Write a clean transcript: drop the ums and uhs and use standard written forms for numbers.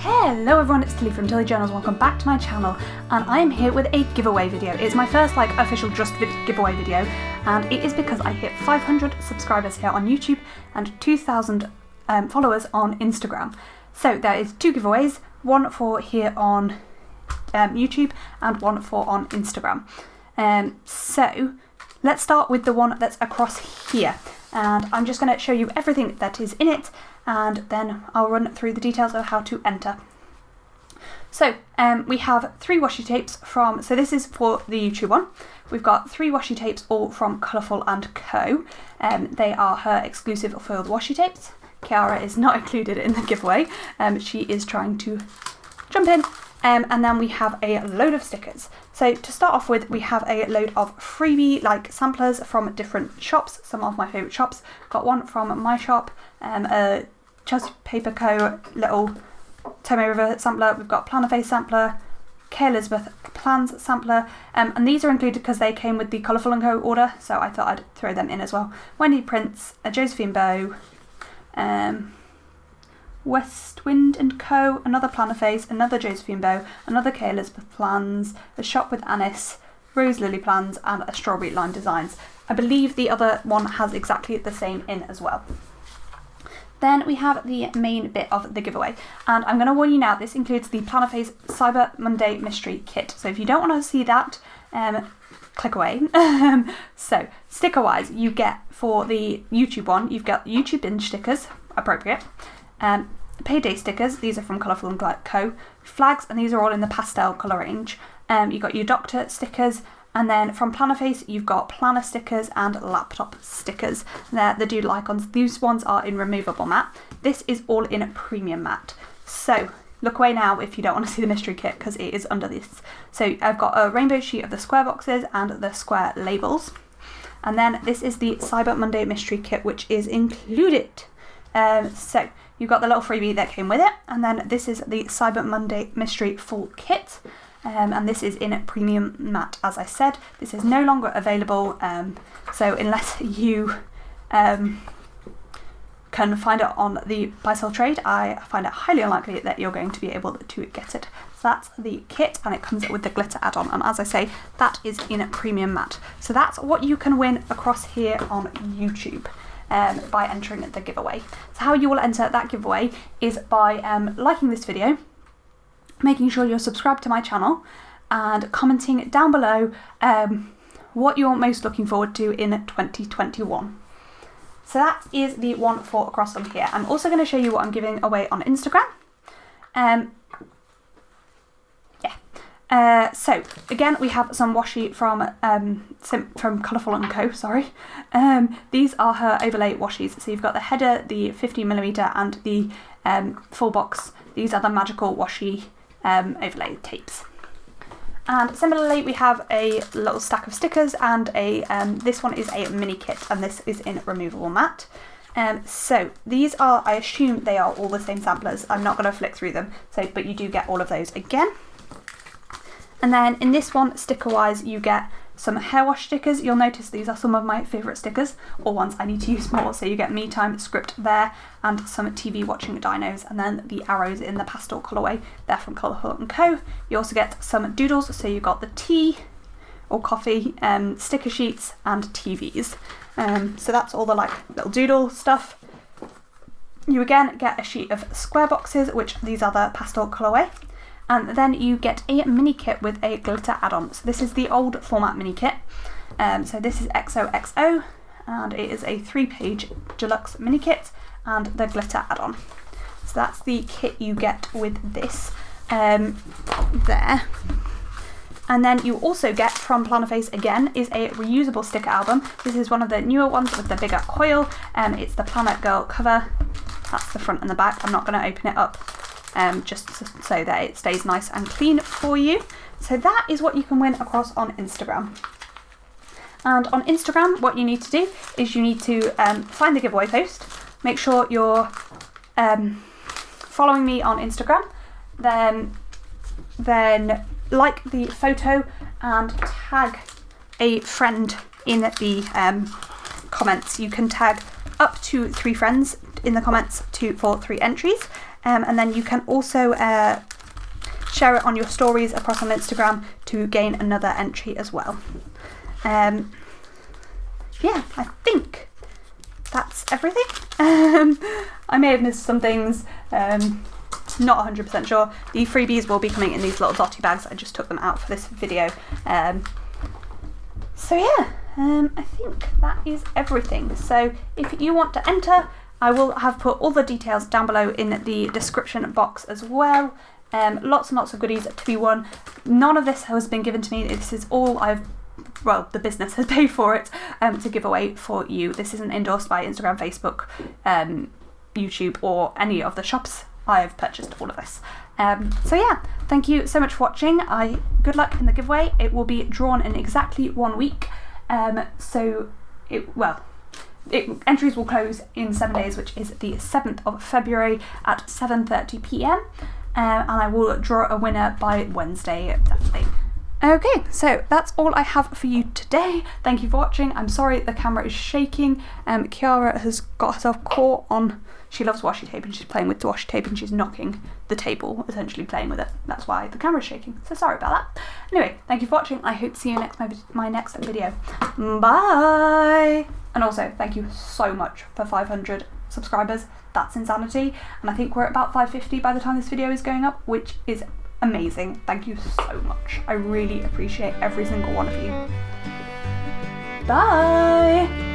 Hello everyone, it's Tilly from Tilly Journals. Welcome back to my channel, and I am here with a giveaway video. It's my first official giveaway video, and it is because I hit 500 subscribers here on YouTube and 2,000 followers on Instagram. So there is two giveaways, one for here on YouTube and one for on Instagram. So let's start with the one that's across here, and I'm just going to show you everything that is in it, and then I'll run through the details of how to enter. So we have 3 washi tapes from, so this is for the YouTube one. We've got 3 washi tapes all from Colourful and Co. They are her exclusive foiled washi tapes. Kiara is not included in the giveaway. She is trying to jump in. And then we have a load of stickers. So to start off with, we have a load of freebie samplers from different shops, some of my favourite shops. Got one from my shop, a Chelsea Paper Co. little Tomo River sampler. We've got Plannerface sampler, K. Elizabeth Plans sampler, and these are included because they came with the Colourful and Co. order, so I thought I'd throw them in as well. Wendy Prince, a Josephine Bow, West Wind and Co, another Plannerface, another Josephine Bow, another K. Elizabeth Plans, a Shop with Anis, Rose Lily Plans, and a Strawberry Line Designs. I believe the other one has exactly the same in as well. Then we have the main bit of the giveaway, and I'm going to warn you now, this includes the Plannerface Cyber Monday Mystery Kit. So if you don't want to see that, click away. So sticker wise, you get for the YouTube one, you've got YouTube binge stickers, appropriate. Payday stickers, these are from Colourful and Co. Flags, and these are all in the pastel colour range. You've got your doctor stickers, and then from Plannerface you've got planner stickers and laptop stickers. They're the doodle icons. These ones are in removable matte. This is all in premium matte. So look away now if you don't want to see the mystery kit, because it is under this. So I've got a rainbow sheet of the square boxes and the square labels. And then this is the Cyber Monday mystery kit, which is included. So you've got the little freebie that came with it, and then this is the Cyber Monday Mystery Full Kit, and this is in premium matte. As I said, this is no longer available, so unless you can find it on the buy-sell trade, I find it highly unlikely that you're going to be able to get it. So that's the kit, and it comes with the glitter add-on, and as I say, that is in premium matte. So that's what you can win across here on YouTube. By entering the giveaway. So how you will enter that giveaway is by liking this video, making sure you're subscribed to my channel, and commenting down below what you're most looking forward to in 2021. So that is the one for across on here. I'm also going to show you what I'm giving away on Instagram. So again, we have some washi from Colourful and Co. Sorry, these are her overlay washis. So you've got the header, the 50mm, and the full box. These are the magical washi overlay tapes. And similarly, we have a little stack of stickers, and a this one is a mini kit, and this is in removable matte. So these are, I assume they are all the same samplers. I'm not going to flick through them. So, but you do get all of those again. And then in this one, sticker-wise, you get some hair wash stickers. You'll notice these are some of my favourite stickers, or ones I need to use more. So you get Me Time script there, and some TV watching dinos, and then the arrows in the pastel colourway. They're from Colourful and Co. You also get some doodles, so you've got the tea or coffee, sticker sheets, and TVs. So that's all the little doodle stuff. You again get a sheet of square boxes, which these are the pastel colourway. And then you get a mini kit with a glitter add-on. So this is the old format mini kit. So this is XOXO, and it is a 3-page deluxe mini kit and the glitter add-on. So that's the kit you get with this there. And then you also get from Plannerface again is a reusable sticker album. This is one of the newer ones with the bigger coil. It's the Planet Girl cover. That's the front and the back. I'm not going to open it up. Just so that it stays nice and clean for you. So that is what you can win across on Instagram. And on Instagram, what you need to do is you need to find the giveaway post, make sure you're following me on Instagram, then like the photo and tag a friend in the comments. You can tag up to 3 friends in the comments for 3 entries. and then you can also share it on your stories across on Instagram to gain another entry as well. Yeah, I think that's everything. I may have missed some things, not 100% sure. The freebies will be coming in these little dotty bags. I just took them out for this video. So yeah, I think that is everything. So if you want to enter, I will have put all the details down below in the description box as well. Lots and lots of goodies to be won. None of this has been given to me. This is all the business has paid for it to give away for you. This isn't endorsed by Instagram, Facebook, YouTube, or any of the shops. I have purchased all of this. So yeah, thank you so much for watching. Good luck in the giveaway. It will be drawn in exactly 1 week. Entries will close in 7 days, which is the 7th of February at 7:30 p.m. And I will draw a winner by Wednesday, definitely. Okay, so that's all I have for you today. Thank you for watching. I'm sorry the camera is shaking. Kiara has got herself caught on, she loves washi tape and she's playing with the washi tape and she's knocking the table, essentially playing with it. That's why the camera's shaking, so sorry about that. Anyway, thank you for watching. I hope to see you in my next video. Bye! And also, thank you so much for 500 subscribers. That's insanity. And I think we're at about 550 by the time this video is going up, which is amazing. Thank you so much. I really appreciate every single one of you. Bye!